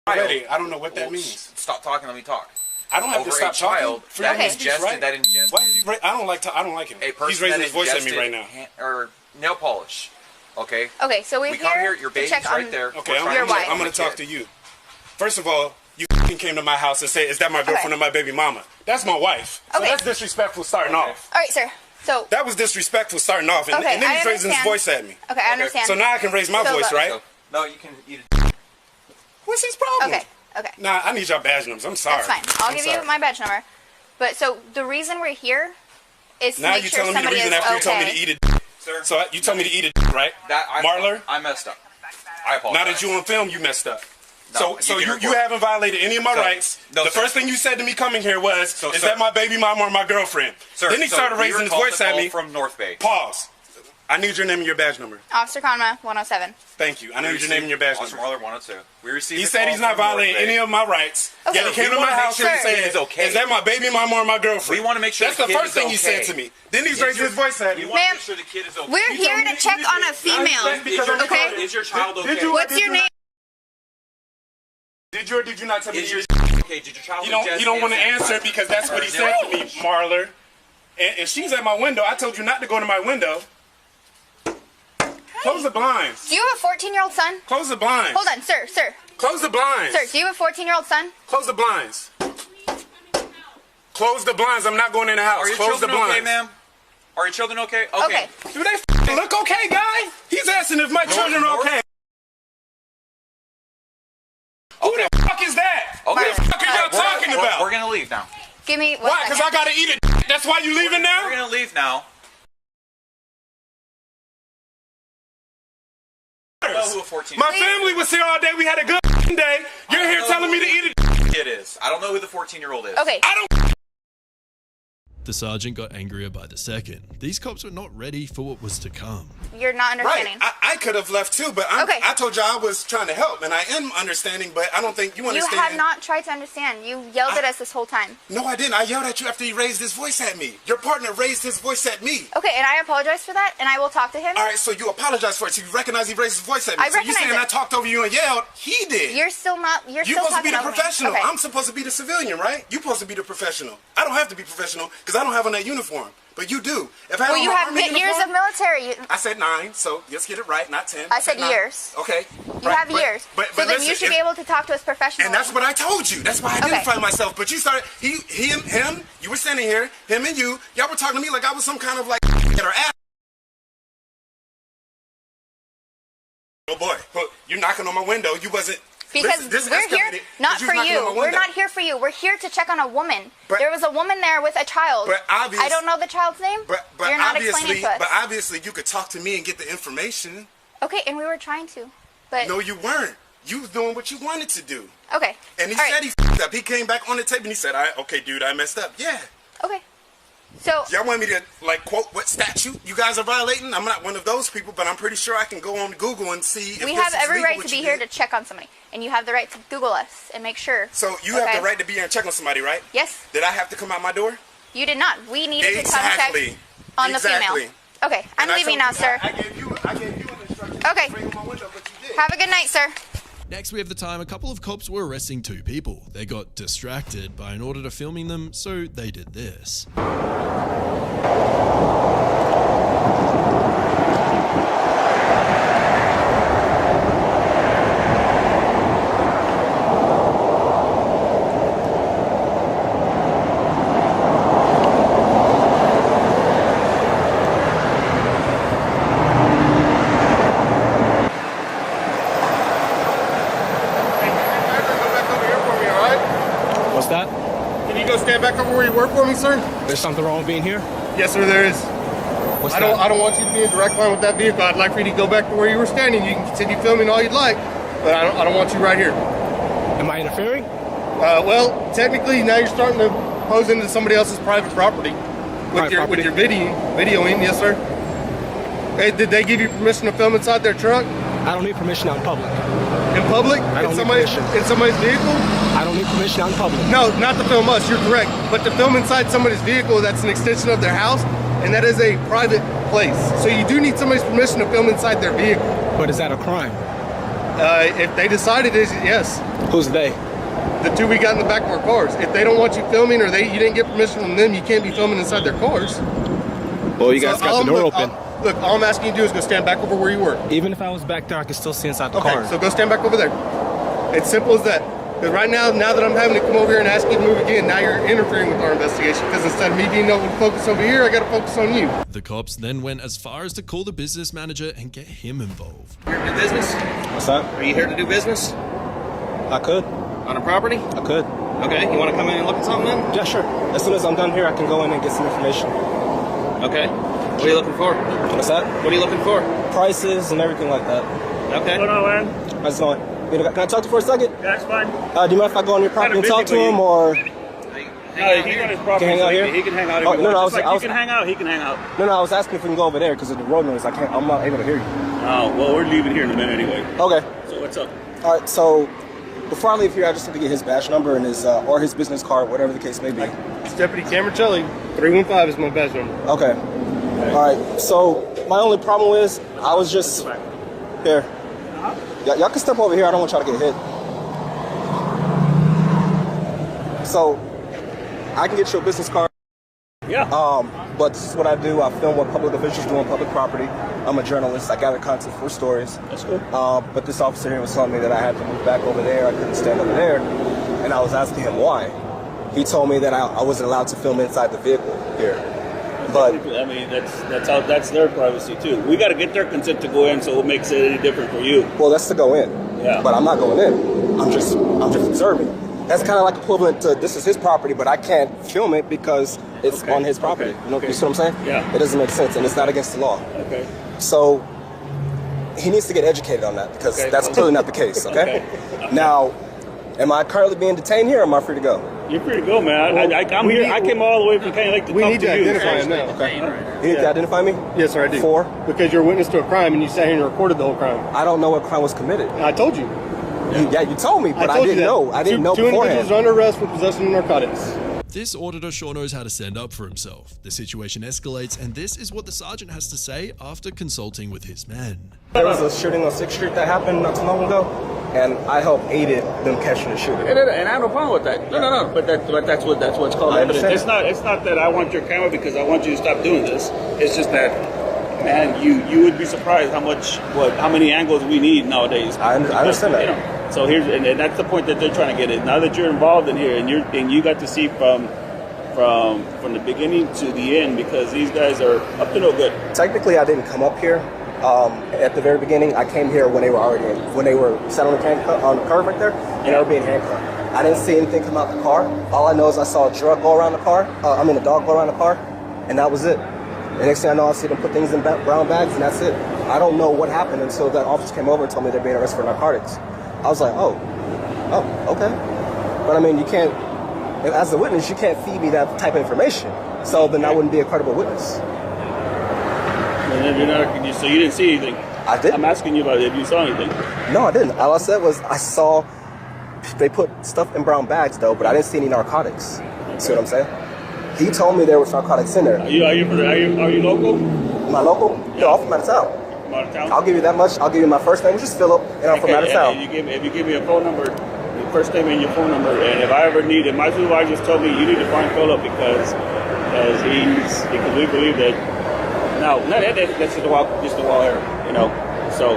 Already, I don't know what that means. Stop talking. Let me talk. I don't have Over to stop a child talking. that Freedom of speech, right? that ingested. Why is he I don't like him. A person He's raising that his voice at me ingested right now. or nail polish. Okay. Okay, so we're we come here. Your baby's right there. Okay, your wife. I'm going to talk to you. First of all, you came to my house and said, "Is that my girlfriend or my baby mama?" That's my wife. So Okay. that's disrespectful starting off. All right, sir. So that was disrespectful starting off, and, Okay, and then he's I raising his understand. voice at me. Okay, I understand. So now I can raise my So voice, look- right? No, you can eat it. What's his problem? Okay. Okay. Nah, I need y'all badge numbers. I'm sorry. That's fine. I'll give you my badge number. But so the reason we're here is to Now make you're sure telling me the somebody reason is after you told me okay. to eat it. Sir. So you told me to eat it, right? Marler? I messed up. I apologize. Now that you on film, you messed up. No, so you can you record. haven't violated any of my So- rights. no, the sir. first thing you said to me coming here was, So, "Is sir. that my baby mama or my girlfriend?" Sir, Then he so started we raising were his called voice to at call me. from North Bay. Pause. I need your name and your badge number. Officer Conma, 107. Thank you. I need your name and your badge Officer number. Marler 102. We received He a said call he's not from North violating Bay. any of my rights. Okay. Yet he came We to my wanna make house sure and the said, kid is okay. "Is that my baby mama or my girlfriend?" We want to make sure That's the the kid first is thing he okay. said to me. Then he's raising his voice at me. We want to Ma'am, make sure the kid is okay. We're here to check on a female. Okay? Is your child okay? What's your name? Did you or did you not tell me? Is your okay? Did your child You don't want to answer because that's what he said to me, Marler. And she's at my window. I told you not to go to my window. Close the blinds. Do you have a 14-year-old son? Close the blinds. Hold on, sir. Close the blinds. Sir, do you have a 14-year-old son? Close the blinds. Close the blinds. I'm not going in the house. Are your Close the children okay, blinds. ma'am? Are your children okay? Okay. Do they look okay, guy? He's asking if my children are okay. Who the fuck is that? Okay. Who the fuck are y'all talking about? We're gonna leave now. Give me one Why? Because I gotta eat it. That's why you leaving now? We're gonna leave now. I don't know who a 14 My family was here all day. We had a good day. You're here telling me to eat it. It is. I don't know who the 14-year-old is. Okay. I don't. The sergeant got angrier by the second. These cops were not ready for what was to come. You're not understanding. Right. I could have left too, but I told you I was trying to help, and I am understanding, but I don't think you understand. You have not tried to understand. You yelled at us this whole time. No, I didn't. I yelled at you after he raised his voice at me. Your partner raised his voice at me. Okay, and I apologize for that, and I will talk to him. All right, so you apologize for it. So you recognize he raised his voice at me. I so you recognize saying it. I talked over you and yelled? He did. You're still not. You're still supposed to be talking the over me. professional. Okay. I'm supposed to be the civilian, right? You're supposed to be the professional. I don't have to be professional because I don't have on that uniform. But you do. If I had Well, on you my have Army years uniform, of military. I said 9, so let's get it right, not 10. I said 9. years. Okay. You have years. But so then listen, you should be able to talk to us professionally. And that's what I told you. That's why I identified myself. But you started, him, you were standing here, him and you, y'all were talking to me like I was some kind of like or ass. Oh boy, you're knocking on my window. You wasn't. Because this we're here escalated not because for knocking on my you. We're window. not here for you. We're here to check on a woman. But- there was a woman there with a child. But I don't know the child's name. But You're not explaining to us. But obviously, you could talk to me and get the information. Okay, and we were trying to. But No, you weren't. You was doing what you wanted to do. okay. And he All said right. he f***ed up. He came back on the tape and he said, okay, dude, I messed up. Yeah. Okay. So Y'all want me to, like, quote what statute you guys are violating? I'm not one of those people, but I'm pretty sure I can go on Google and see if we this have is every legal right what to be you here did. to check on somebody, and you have the right to Google us and make sure. So you have the right to be here and check on somebody, right? Yes. Did I have to come out my door? You did not. We needed to Exactly. come check on the Exactly. female. Okay, I'm And I leaving told now, sir. I gave you an instruction. Okay. To bring on my window, but you did. Have a good night, sir. Next, we have the time a couple of cops were arresting 2 people. They got distracted by an auditor filming them, so they did this. What's that? Can you go stand back over where you were for me, sir? There's something wrong with being here? Yes, sir, there is. What's I that? don't want you to be in direct line with that vehicle. I'd like for you to go back to where you were standing. You can continue filming all you'd like, but I don't want you right here. Am I interfering? Well, technically, now you're starting to pose into somebody else's private property with your videoing. Yes, sir. Hey, did they give you permission to film inside their truck? I don't need permission out in public. In public? I don't need permission. In somebody's vehicle? I don't need permission out in public. No, not to film us. You're correct. But to film inside somebody's vehicle, that's an extension of their house, and that is a private place. So you do need somebody's permission to film inside their vehicle. But is that a crime? If they decide it is, yes. Who's they? The two we got in the back of our cars. If they don't want you filming or you didn't get permission from them, you can't be filming inside their cars. Well, you guys got the door open. Look, all I'm asking you to do is go stand back over where you were. Even if I was back there, I could still see inside the car. Okay, so go stand back over there. It's simple as that. Because right now that I'm having to come over here and ask you to move again, now you're interfering with our investigation. Because instead of me being able to focus over here, I got to focus on you. The cops then went as far as to call the business manager and get him involved. Here to do business? What's that? Are you here to do business? I could. On a property? I could. Okay, you want to come in and look at something then? Yeah, sure. As soon as I'm done here, I can go in and get some information. Okay. What are you looking for? What's that? What are you looking for? Prices and everything like that. Okay. What's going on, man? How's it going? Can I talk to you for a second? Yeah, that's fine. Do you mind if I go on your property and talk to him, or? No, he's on his property, hang out here? He can hang out if Oh, he no, wants. no, You can hang out, he can hang out. No, I was asking if we can go over there because of the road noise. I'm not able to hear you. Oh, well, we're leaving here in a minute anyway. Okay. So what's up? All right, so before I leave here, I just need to get his badge number and his or his business card, whatever the case may be. It's Deputy Camercelli. 315 is my badge number. Okay. All right. So my only problem is I was just here. Y'all can step over here. I don't want y'all to get hit. So I can get you a business card. Yeah. But this is what I do. I film what public officials do on public property. I'm a journalist. I gather content for stories. That's good. But this officer here was telling me that I had to move back over there. I couldn't stand over there. And I was asking him why. He told me that I wasn't allowed to film inside the vehicle here. But I mean, that's their privacy too. We got to get their consent to go in, so what makes it any different for you? Well, that's to go in. Yeah. But I'm not going in. I'm just observing. That's kind of like equivalent to this is his property, but I can't film it because it's on his property. Okay. You know, you see what I'm saying? Yeah. It doesn't make sense, and it's not against the law. Okay. So he needs to get educated on that because that's clearly not the case. Okay? Now, am I currently being detained here, or am I free to go? You're free to go, man. I'm here. I came all the way from Canyon Lake to We talk need to you. identify him now. Okay. You need to identify me? Yes, sir, I do. For? Because you're a witness to a crime and you sat here and recorded the whole crime. I don't know what crime was committed. I told you. You told me, but I didn't know. I didn't know Two beforehand. individuals are under arrest for possession of narcotics. This auditor sure knows how to stand up for himself. The situation escalates, and this is what the sergeant has to say after consulting with his men. There was a shooting on 6th Street that happened not too long ago, and I helped aided them catching the shooter. And I have no problem with that. No. But that's what's called evidence. It's not that I want your camera because I want you to stop doing this. It's just that, man, you would be surprised how many angles we need nowadays. I understand that. You know, so and that's the point that they're trying to get at. Now that you're involved in here and you got to see from the beginning to the end, because these guys are up to no good. Technically, I didn't come up here at the very beginning. I came here when they were sat on the curb right there, and they were being handcuffed. I didn't see anything come out the car. All I know is I saw a dog go around the car, and that was it. The next thing I know, I see them put things in brown bags, and that's it. I don't know what happened until that officer came over and told me they're being arrested for narcotics. I was like, oh, okay. But I mean, you can't, as a witness, you can't feed me that type of information. So then I wouldn't be a credible witness. So you didn't see anything? I didn't. I'm asking you about if you saw anything. No, I didn't. All I said was I saw they put stuff in brown bags, though, but I didn't see any narcotics. See what I'm saying? He told me there was narcotics in there. Are you local? Am I local? Yeah. No, I'm from out of town. Out of town? I'll give you that much. I'll give you my first name, which is Philip, and I'm from out of town. If you give me a phone number, your first name and your phone number, and if I ever need it, my supervisor just told me you need to find Philip because we believe that. Now, that's just the wall here, you know. So,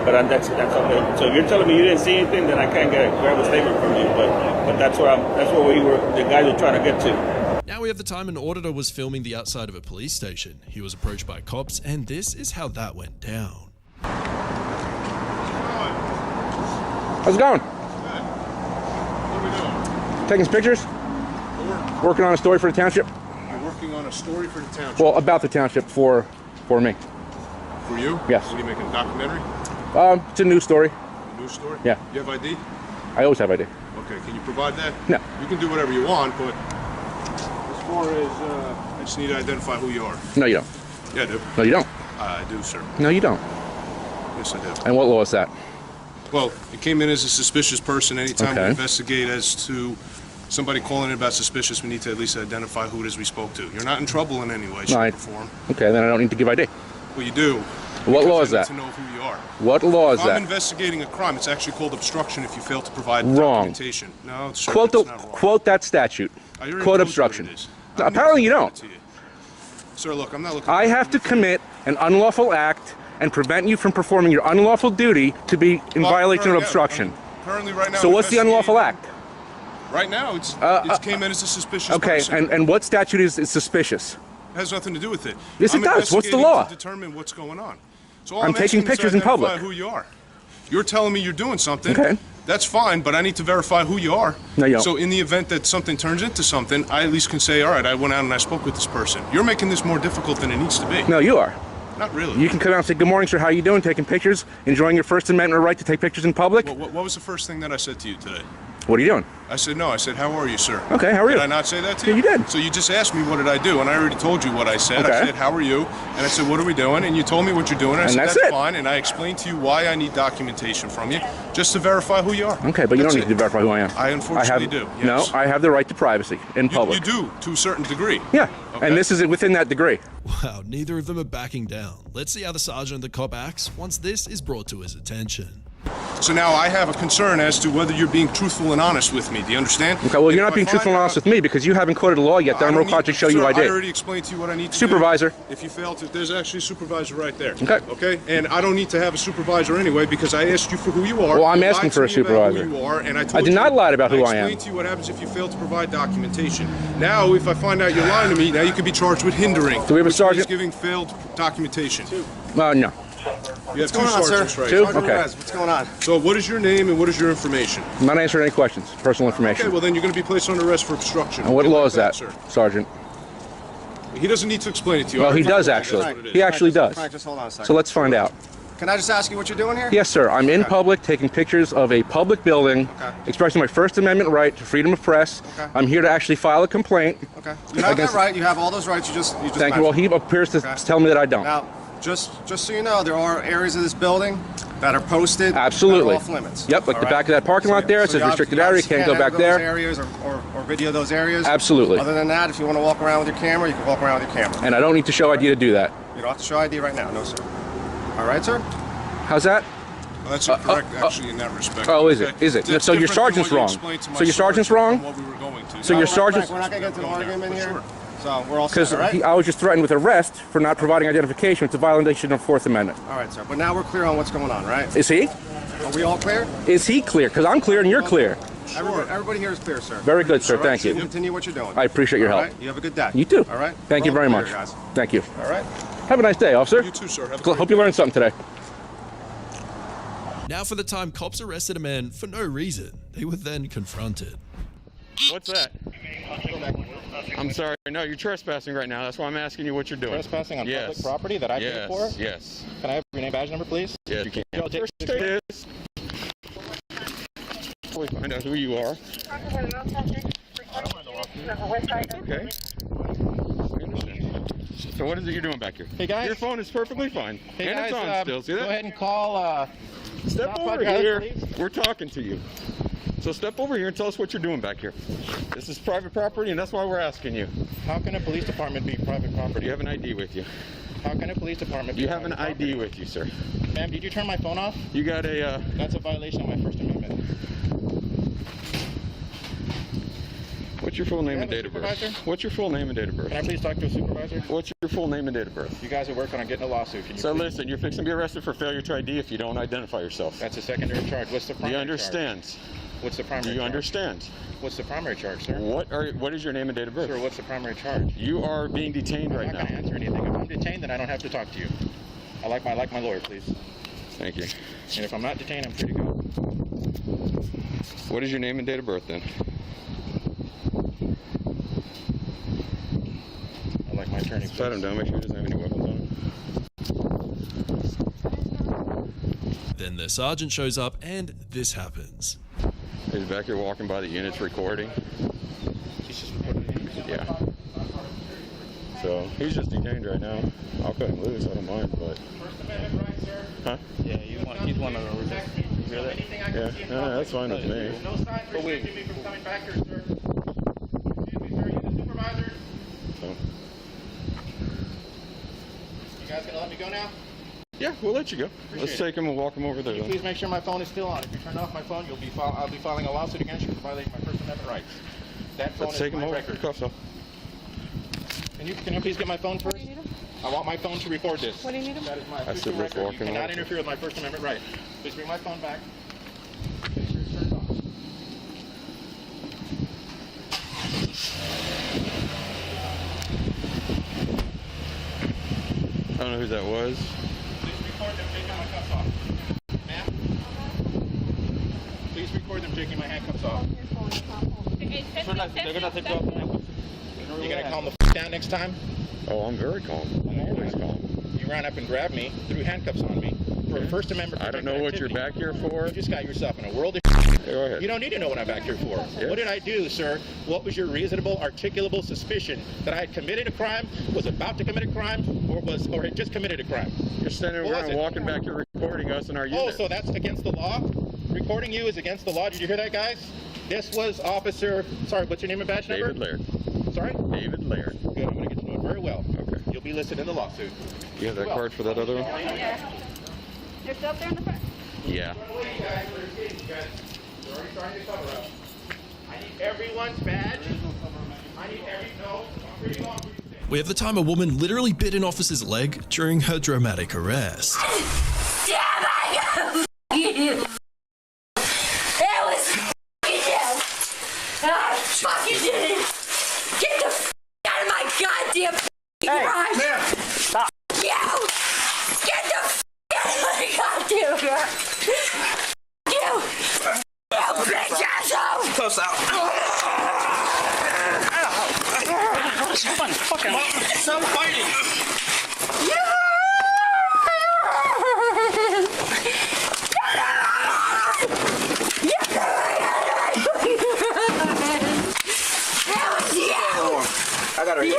but that's okay. So if you're telling me you didn't see anything, then I can't grab a statement from you. But that's where the guys are trying to get to. Now we have the time an auditor was filming the outside of a police station. He was approached by cops, and this is how that went down. How's it going? Taking some pictures? Working on a story for the township? You're working on a story for the township? Well, about the township for me. For you? Yes. What are you making, a documentary? It's a news story. A news story? Yeah. You have ID? I always have ID. Okay, can you provide that? No. You can do whatever you want, but as far as, I just need to identify who you are. No, you don't. Yeah, I do. No, you don't. I do, sir. No, you don't. Yes, I do. And what law is that? Well, it came in as a suspicious person. Anytime we Okay. investigate as to somebody calling in about suspicious, we need to at least identify who it is we spoke to. You're not in trouble in any way, shape, or form. Okay, then I don't need to give ID. Well, you do. What law is because I that? need to know who you are. What law is If I'm that? investigating a crime, it's actually called obstruction if you fail to provide Wrong. documentation. No, sir, Quote that's not wrong. quote that statute. I already Quote told you obstruction. what it is. No, apparently you don't. Sir, look, I'm not looking. I have to commit an unlawful act and prevent you from performing your unlawful duty to be in violation of obstruction. Currently, right now. So what's the unlawful act? Right now, it came in as a suspicious Okay, person. and what statute is suspicious? It has nothing to do with it. Yes, it I'm does. What's the investigating law? To determine what's going on. So all I'm taking asking is to pictures in identify public. Who you are? You're telling me you're doing something. Okay. That's fine, but I need to verify who you are. No, you don't. So in the event that something turns into something, I at least can say, all right, I went out and I spoke with this person. You're making this more difficult than it needs to be. No, you are. Not really. You can come out and say, good morning, sir, how you doing? Taking pictures, enjoying your First Amendment right to take pictures in public? What was the first thing that I said to you today? What are you doing? I said, no. I said, how are you, sir? Okay, how are you? Did I not say that to Yeah, you? you did. So you just asked me what did I do, and I already told you what I said. Okay. I said, how are you? And I said, what are we doing? And you told me what you're doing. And I said, that's that's it. fine. And I explained to you why I need documentation from you, just to verify who you are. Okay, but you don't need to verify who I am. I unfortunately do, yes. No, I have the right to privacy in public. You do, to a certain degree. Yeah, and this is within that degree. Wow, neither of them are backing down. Let's see how the sergeant and the cop acts once this is brought to his attention. So now I have a concern as to whether you're being truthful and honest with me. Do you understand? Okay, well, you're not being truthful and honest with me because you haven't quoted a law yet that I'm required to show you I I did. already explained to you what I need to Supervisor. do. If you fail to, there's actually a supervisor right there. Okay. Okay, and I don't need to have a supervisor anyway because I asked you for who you are. Well, I'm You asking lied to for a me about supervisor. Who you are, and I told I did you, not lie about who I am. I explained to you what happens if you fail to provide documentation. Now, if I find out you're lying to me, now you could be charged with hindering. Do we have a which sergeant? means giving failed documentation. No. You have two going on, sergeants, sir? right? Two? Sergeant Okay. Perez, what's going on? So what is your name and what is your information? I'm not answering any questions. Personal information. Okay, well then you're going to be placed under arrest for obstruction. And what Okay, law like is that, sir? Sergeant? He doesn't need to explain it to you. Well, I he already does told you actually. that's what it is. He actually does. Frank, just hold on a second. So let's find out. Can I just ask you what you're doing here? Yes, sir. I'm in public taking pictures of a public building, expressing my First Amendment right to freedom of press. Okay. I'm here to actually file a complaint. Okay. You have that right. You have all those rights. You just Thank you. Well, he appears to tell me that I don't. Now, just so you know, there are areas of this building that are posted. Absolutely. That are off limits. Yep, like All the right? back of that parking lot there. It says you restricted obviously area. Can't go enter back those there. areas or video those areas. Absolutely. Other than that, if you want to walk around with your camera, you can walk around with your camera. And I don't need to show ID to do that. You don't have to show ID right now. No, sir. All right, sir? How's that? Well, that's incorrect, actually, in that respect. Oh, is it? Okay. Is it? It's So your different than sergeant's what you wrong. explained to my So your sergeant's sergeant wrong? from what we were going to. So your sergeant's... We're not going to get into an argument here. So we're all set, Because all right? I was just threatened with arrest for not providing identification. It's a violation of Fourth Amendment. All right, sir. But now we're clear on what's going on, right? Is he? Are we all clear? Is he clear? Because I'm clear and you're clear. Everybody here is clear, sir. Very good, sir. All right, Thank so you. Continue what you're doing. I appreciate your All help. right? You have a good day. You too. All right? Thank you We're very all much. clear, guys. Thank you. All right? Have a nice day, officer. You too, sir. Hope you learned something today. Now for the time cops arrested a man for no reason. They were then confronted. What's that? I'm sorry. No, you're trespassing right now. That's why I'm asking you what you're doing. Trespassing on public property that I paid for? Yes. Can I have your name badge number, please? Yes, you can. First, we find out who you are. Okay. So what is it you're doing back here? Hey guys. Your phone is perfectly fine. Hey and guys, it's on still. See that? Go ahead and call. Step over here. We're talking to you. So step over here and tell us what you're doing back here. This is private property, and that's why we're asking you. How can a police department be private property? Do you have an ID with you? How can a police department be You have an private ID property? with you, sir. Ma'am, did you turn my phone off? You got a... That's a violation of my First Amendment. What's your full name and have a date of birth? supervisor? What's your full name and date of birth? Can I please talk to a supervisor? What's your full name and date of birth? You guys are working on getting a lawsuit. Can you So please? listen, you're fixing to be arrested for failure to ID if you don't identify yourself. That's a secondary charge. What's the Do primary you understand? charge? What's the primary Do you charge? understand? What's the primary charge, sir? What is your name and date of birth? Sir, what's the primary charge? You are being detained right I'm now. not going to answer anything. If I'm detained, then I don't have to talk to you. I like my lawyer, please. Thank you. And if I'm not detained, I'm free to go. What is your name and date of birth then? my attorney. Pat him down, make sure he doesn't have any weapons on him. Then the sergeant shows up and this happens. He's back here walking by the units recording. He's just recording the units? Yeah. So he's just detained right now. I'll cut him loose, I don't mind, but... First Amendment right, sir? Huh? Yeah, he's one of those. You hear that? Yeah, that's fine with me. No sign restricting me from coming back here, sir. Excuse me, sir, you the supervisor? So. You guys gonna let me go now? Yeah, we'll let you go. Let's take him and walk him over there. Can you please make sure my phone is still on? If you turn off my phone, I'll be filing a lawsuit against you for violating my First Amendment rights. That phone Let's is take him my over. record. Cuffs off. Can you please get my phone first? I want my phone to record this. What do you need him? That is my I official said let's record. walk You him cannot over. interfere with my First Amendment right. Please bring my phone back. I don't know who that was. Please record them taking my cuffs off. Ma'am? Please record them taking my handcuffs off. They're gonna take you off the handcuffs. You gonna calm the down next time? Oh, I'm very calm. I'm always calm. You ran up and grabbed me, threw handcuffs on me for a First Amendment. I don't know what you're back here for. You just got yourself in a world of Go ahead. You don't need to know what I'm back here for. Yeah. What did I do, sir? What was your reasonable, articulable suspicion? That I had committed a crime, was about to commit a crime, or had just committed a crime? You're standing around walking back here recording us in our unit. Oh, so that's against the law? Recording you is against the law. Did you hear that, guys? This was Officer... Sorry, what's your name and badge number? David Laird. Sorry? David Laird. Good, I'm going to get to know it very well. Okay. You'll be listed in the lawsuit. You have that card for that other one? Yeah. They're still up there in the front. Yeah. They're already starting to cover up. I need everyone's badge. I need no. I'm pretty long. We have the time a woman literally bit an officer's leg during her dramatic arrest. Damn you! That was fucking I fucking did it! Get the out of my goddamn garage! Ma'am, stop! You! Get the out of my goddamn garage! You! You bitch asshole! Cuffs out. Stop fighting! I got her. You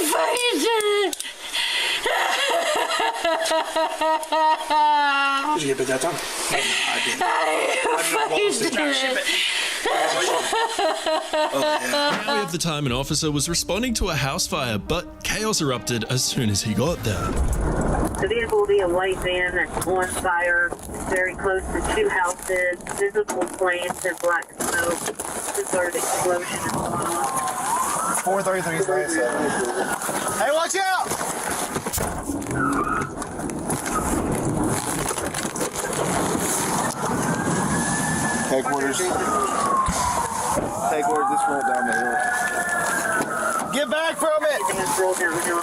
fucking did it! Did you get that done? I didn't. Now we have the time an officer was responding to a house fire, but chaos erupted as soon as he got there. The vehicle will be a white van that's on fire, very close to two houses, visible flames and black smoke. Some sort of explosion is going on. 433 is right. Hey, watch out! Headquarters. Headquarters, this roll down the hill. Get back from it! Just roll down the hill.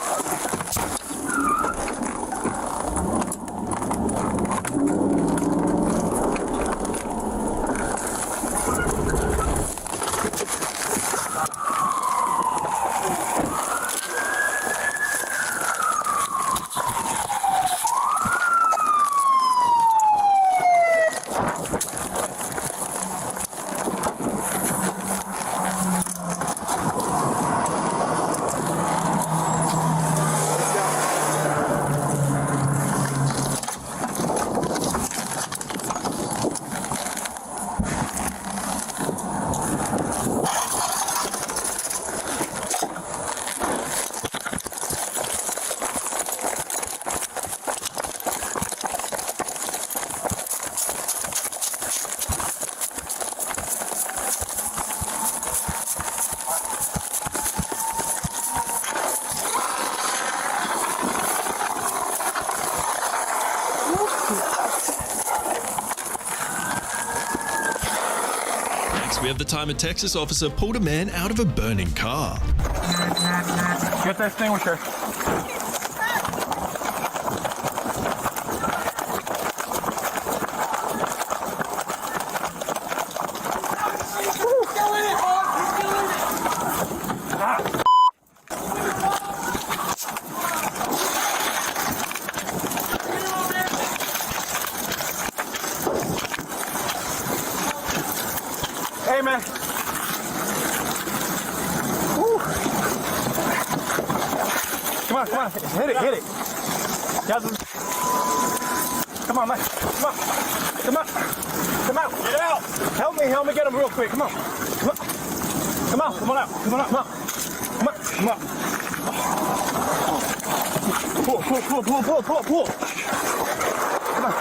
Next, we have the time a Texas officer pulled a man out of a burning car. Get that extinguisher. Hey, man. Woo. Come on, come on. Hit it, hit it. Come on, man. Come on. Come on. Come out. Get out. Help me get him real quick. Come on. Come on. Come on, come on out. Come on out. Come on. Come on. Come on. Pull. Come on.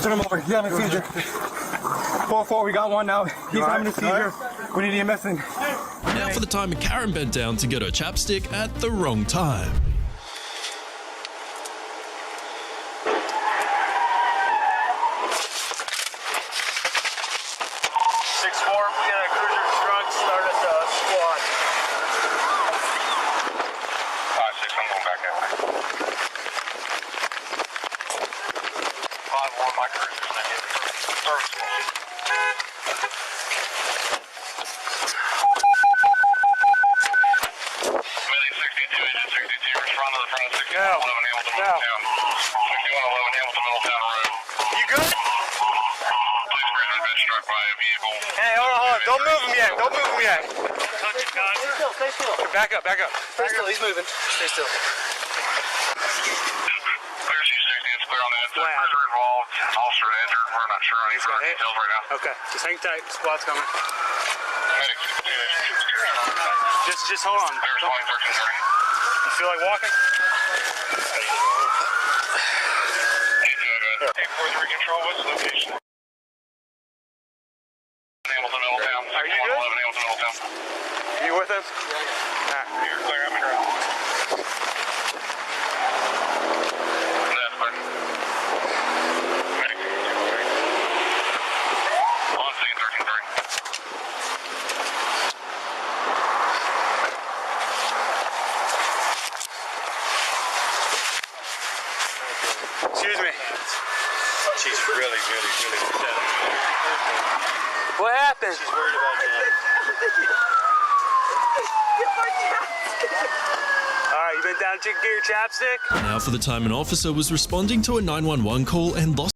Turn him over. He's having a seizure. 4-4, we got one now. He's having a seizure. We need EMS in. Now for the time Karen bent down to get her chapstick at the wrong time. 6-4, we got a cruiser truck start at the squad. 5-6, I'm going back that way. 5-1, my cruiser's not getting serviceable. Medic 62, Agent 62, respond to the front of 6111 Hamilton Middletown. 6111 Hamilton Middletown Road. You good? Police prisoner been struck by a vehicle. Hey, hold on. Don't move him yet. Don't move him yet. Touch it, guys. Stay still. Back up. Stay still. He's moving. Stay still. Clear C60, it's clear on the inside. Prisoner involved, officer injured. We're not sure on any further details right now. Okay, just hang tight. Squad's coming. Medic 62, Agent 62. Just hold on. There's 1330. You feel like walking? Hey, 4-3 control, what's the location? Hamilton, Middletown. Are you good? 11 Hamilton, Middletown. You with us? Yeah. You're clear, I'm in route. That's clear. Medic 62, on scene 1330. Excuse me. She's really upset. What happened? She's worried about that. Alright, you been down to get your chapstick? Now for the time an officer was responding to a 911 call and lost